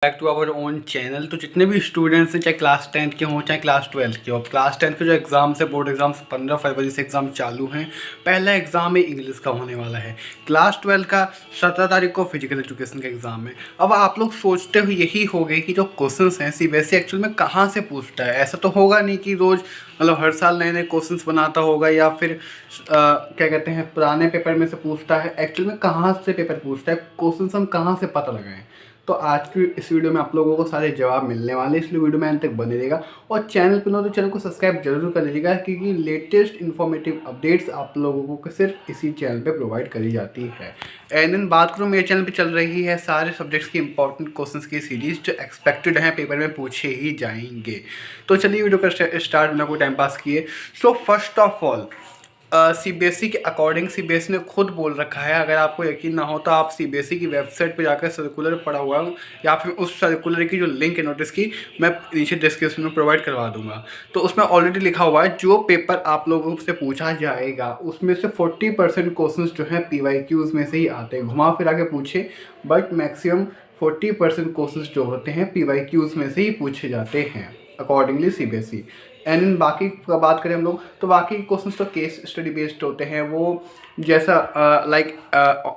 Back to our own channel. तो जितने भी स्टूडेंट्स हैं, चाहे क्लास 10 के हों चाहे क्लास 12 के हो, क्लास 10 के जो एग्ज़ाम्स है, बोर्ड एग्ज़ाम्स 15 फरवरी से एग्ज़ाम चालू हैं। पहला एग्ज़ाम ही इंग्लिश का होने वाला है। क्लास 12 का 17 तारीख को फिजिकल एजुकेशन का एग्ज़ाम है। अब आप लोग सोचते हो यही हो गए कि जो क्वेश्चंस हैं सीबीएसई एक्चुअल में कहाँ से पूछता है। ऐसा तो होगा नहीं कि रोज़ मतलब हर साल नए नए क्वेश्चंस बनाता होगा या फिर क्या कहते हैं पुराने पेपर में से पूछता है। एक्चुअल में कहाँ से पेपर पूछता है, क्वेश्चंस हम कहाँ से पता लगाएं। तो आज की इस वीडियो में आप लोगों को सारे जवाब मिलने वाले हैं, इसलिए वीडियो में अंत तक बने रहेगा। और चैनल पर नो तो चैनल को सब्सक्राइब जरूर कर लीजिएगा, क्योंकि लेटेस्ट इन्फॉर्मेटिव अपडेट्स आप लोगों को सिर्फ इसी चैनल पे प्रोवाइड करी जाती है। एंड देन बात करूँ, मेरे चैनल पे चल रही है सारे सब्जेक्ट्स की इंपॉर्टेंट क्वेश्चंस की सीरीज जो एक्सपेक्टेड हैं पेपर में पूछे ही जाएंगे। तो चलिए वीडियो का स्टार्ट बिना कोई टाइम पास किए। So first of all, CBSE के अकॉर्डिंग सीबीएसई ने खुद बोल रखा है, अगर आपको यकीन ना हो तो आप सीबीएसई की वेबसाइट पे जाकर सर्कुलर पढ़ा हुआ या फिर उस सर्कुलर की जो लिंक है नोटिस की, मैं नीचे डिस्क्रिप्शन में प्रोवाइड करवा दूंगा। तो उसमें ऑलरेडी लिखा हुआ है जो पेपर आप लोगों से पूछा जाएगा उसमें से 40% क्वेश्चन जो हैं पीवाईक्यूज में से ही आते हैं। घुमा फिरा के पूछे बट मैक्सिमम 40% क्वेश्चन जो होते हैं पीवाईक्यूज में से ही पूछे जाते हैं अकॉर्डिंगली सीबीएसई। एंड बाकी का बात करें हम लोग तो बाकी क्वेश्चन तो केस स्टडी बेस्ड होते हैं। वो जैसा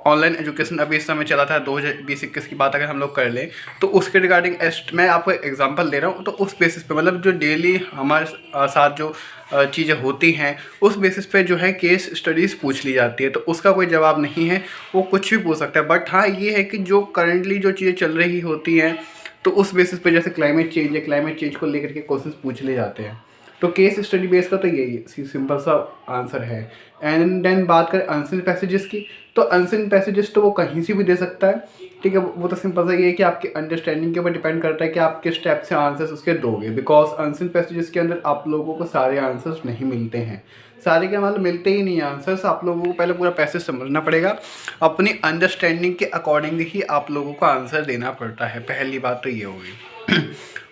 ऑनलाइन एजुकेशन अभी इस समय चला था 2020-21 की बात अगर हम लोग कर लें तो उसके रिगार्डिंग मैं आपको एग्जांपल दे रहा हूँ। तो उस बेसिस पे मतलब जो डेली हमारे साथ जो चीज़ें होती हैं उस बेसिस पे जो है केस स्टडीज़ पूछ ली जाती है। तो उसका कोई जवाब नहीं है, वो कुछ भी पूछ सकता है। बट हाँ ये है कि जो करंटली जो चीज़ें चल रही होती हैं तो उस बेसिस पे जैसे क्लाइमेट चेंज है, क्लाइमेट चेंज को लेकर के क्वेश्चंस पूछ ले जाते हैं। तो केस स्टडी बेस का तो यही सिंपल सा आंसर है। एंड देन बात करें अनसीन पैसेजेस की, तो अनसीन पैसेजेस तो वो कहीं से भी दे सकता है, ठीक है। वो तो सिंपल सा ये है कि आपकी अंडरस्टैंडिंग के ऊपर डिपेंड करता है कि आप किस टाइप से आंसर्स उसके दोगे। बिकॉज अनसीन पैसेजेस के अंदर आप लोगों को सारे आंसर्स नहीं मिलते हैं, सारे के मतलब मिलते ही नहीं आंसर्स। आप लोगों को पहले पूरा पैसेज समझना पड़ेगा, अपनी अंडरस्टैंडिंग के अकॉर्डिंग ही आप लोगों को आंसर देना पड़ता है। पहली बात तो ये होगी।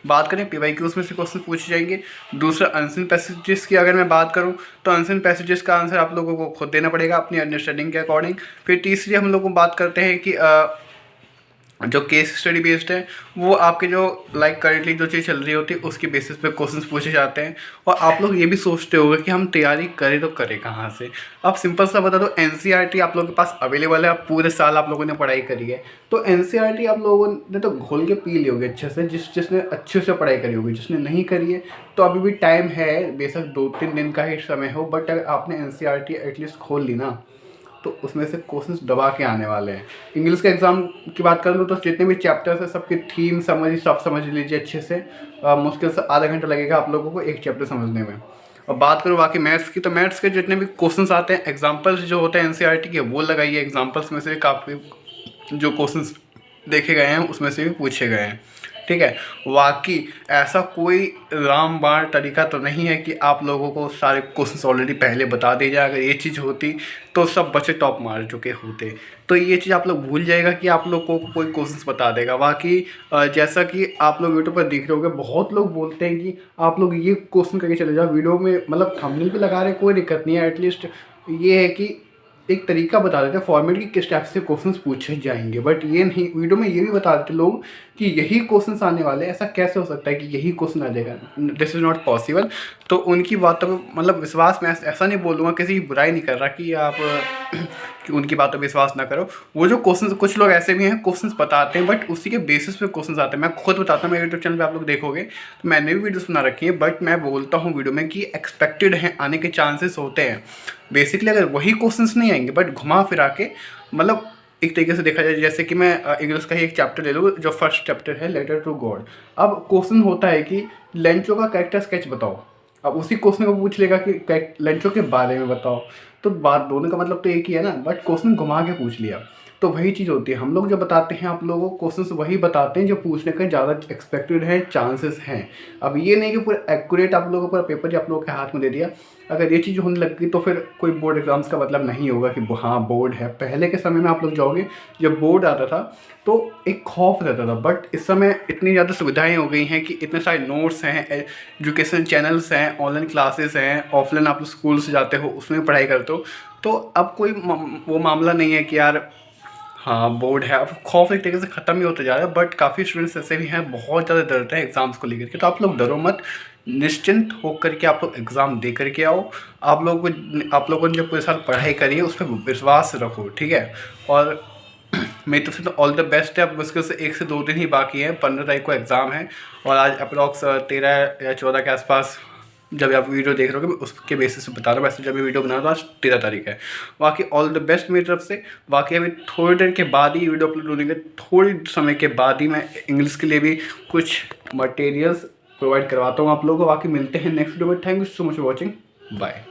बात करें पीवाईक्यूज में से क्वेश्चन पूछे जाएंगे। दूसरा अनसीन पैसेजेस की अगर मैं बात करूं तो अनसीन पैसेजेस का आंसर आप लोगों को खुद देना पड़ेगा अपनी अंडरस्टैंडिंग के अकॉर्डिंग। फिर तीसरी हम लोग बात करते हैं कि जो केस स्टडी बेस्ड है वो आपके जो करेंटली जो चीज़ चल रही होती है उसके बेसिस पे क्वेश्चंस पूछे जाते हैं। और आप लोग ये भी सोचते होंगे कि हम तैयारी करें तो करें कहाँ से। अब सिंपल सा बता दो, एनसीईआरटी आप लोगों के पास अवेलेबल है। आप पूरे साल आप लोगों ने पढ़ाई करी है तो एनसीईआरटी आप लोगों ने तो घोल के पी ली होगी अच्छे से। जिसने अच्छे से पढ़ाई करी होगी, जिसने नहीं करी है तो अभी भी टाइम है, बेशक 2-3 दिन का ही समय हो, बट अगर आपने एनसीईआरटी एटलीस्ट खोल ली ना तो उसमें से क्वेश्चंस दबा के आने वाले हैं। इंग्लिश के एग्जाम की बात कर लो तो जितने भी चैप्टर्स हैं सबकी थीम सब समझ लीजिए अच्छे से। मुश्किल से आधा घंटा लगेगा आप लोगों को एक चैप्टर समझने में। और बात करूँ बाकी मैथ्स की, तो मैथ्स के जितने भी क्वेश्चंस आते हैं एग्जाम्पल्स जो होते हैं एनसीईआरटी के वो लगाइए। एग्जाम्पल्स में से काफ़ी जो क्वेश्चंस देखे गए हैं उसमें से भी पूछे गए हैं, ठीक है। वाकई ऐसा कोई रामबाण तरीका तो नहीं है कि आप लोगों को सारे क्वेश्चंस ऑलरेडी पहले बता दिए जाए। अगर ये चीज़ होती तो सब बच्चे टॉप मार चुके होते। तो ये चीज़ आप लोग भूल जाएगा कि आप लोगों को कोई क्वेश्चंस बता देगा। बाकी जैसा कि आप लोग यूट्यूब पर देख रहे होंगे बहुत लोग बोलते हैं कि आप लोग ये क्वेश्चन करके चले जाओ वीडियो में, मतलब थंबनेल पे लगा रहे कोई दिक्कत नहीं है। एटलीस्ट ये है कि एक तरीका बता देते हैं फॉर्मेट की किस टाइप से क्वेश्चंस पूछे जाएंगे। बट ये नहीं, वीडियो में ये भी बता देते लोग कि यही क्वेश्चंस आने वाले हैं। ऐसा कैसे हो सकता है कि यही क्वेश्चन आ जाएगा, दिस इज़ नॉट पॉसिबल। तो उनकी बातों पर मतलब विश्वास, मैं ऐसा नहीं बोलूँगा, किसी की बुराई नहीं कर रहा कि आप कि उनकी बातों पर विश्वास ना करो। वो जो क्वेश्चन, कुछ लोग ऐसे भी हैं क्वेश्चंस बताते हैं बट उसी के बेसिस पे क्वेश्चंस आते हैं। मैं खुद बताता हूँ, मेरे यूट्यूब चैनल पे आप लोग देखोगे तो मैंने भी वीडियोस बना रखी है, बट मैं बोलता हूँ वीडियो में कि एक्सपेक्टेड हैं आने के चांसेस होते हैं। बेसिकली अगर वही क्वेश्चंस नहीं आएंगे बट घुमा फिरा के, मतलब एक तरीके से देखा जाए, जैसे कि मैं इंग्लिश का ही एक चैप्टर ले लूँ जो फर्स्ट चैप्टर है लेटर टू गॉड। अब क्वेश्चन होता है कि लेंचो का कैरेक्टर स्केच बताओ। अब उसी क्वेश्चन को पूछ लेगा कि लेंचो के बारे में बताओ, तो बात दोनों का मतलब तो एक ही है ना, बट क्वेश्चन घुमा के पूछ लिया। तो वही चीज़ होती है, हम लोग जो बताते हैं आप लोगों को क्वेश्चंस वही बताते हैं जो पूछने का ज़्यादा एक्सपेक्टेड है, चांसेस हैं। अब ये नहीं कि पूरा एक्यूरेट आप लोगों को पूरा पेपर आप लोगों के हाथ में दे दिया। अगर ये चीज़ होने लग गई तो फिर कोई बोर्ड एग्जाम्स का मतलब नहीं होगा कि हाँ बोर्ड है। पहले के समय में आप लोग जाओगे जब बोर्ड आता था तो एक खौफ रहता था, बट इस समय इतनी ज़्यादा सुविधाएं हो गई हैं कि इतने सारे नोट्स हैं, एजुकेशन चैनल्स हैं, ऑनलाइन क्लासेस हैं, ऑफलाइन आप लोग स्कूल से जाते हो उसमें पढ़ाई करते हो। तो अब कोई वो मामला नहीं है कि यार हाँ, बोर्ड है, अब खौफ एक तरीके से ख़त्म ही होता जा रहा है, बट काफ़ी स्टूडेंट्स ऐसे भी हैं बहुत ज़्यादा डरते हैं एग्ज़ाम्स को लेकर के। तो आप लोग डरो मत, निश्चिंत होकर के आप लोग एग्ज़ाम दे करके आओ। आप लोगों ने जो पूरे साल पढ़ाई करी है उस पर विश्वास रखो, ठीक है। और मेरी तरफ से तो ऑल द बेस्ट है। अब मुश्किल से 1 से 2 दिन ही बाकी हैं, 15 तारीख को एग्ज़ाम है और आज अप्रॉक्स 13 या 14 के आसपास जब आप वीडियो देख रहे हो, मैं उसके बेसिस पे बता रहा हूँ। वैसे जब मैं वीडियो बना रहा हूँ आज 13 तारीख है। बाकी ऑल द बेस्ट मेरी तरफ से। बाकी अभी थोड़ी देर के बाद ही वीडियो अपलोड होने के थोड़ी समय के बाद ही मैं इंग्लिश के लिए भी कुछ मटेरियल्स प्रोवाइड करवाता हूँ आप लोगों को। बाकी मिलते हैं नेक्स्ट वीडियो में। Thank you so much for watching, bye.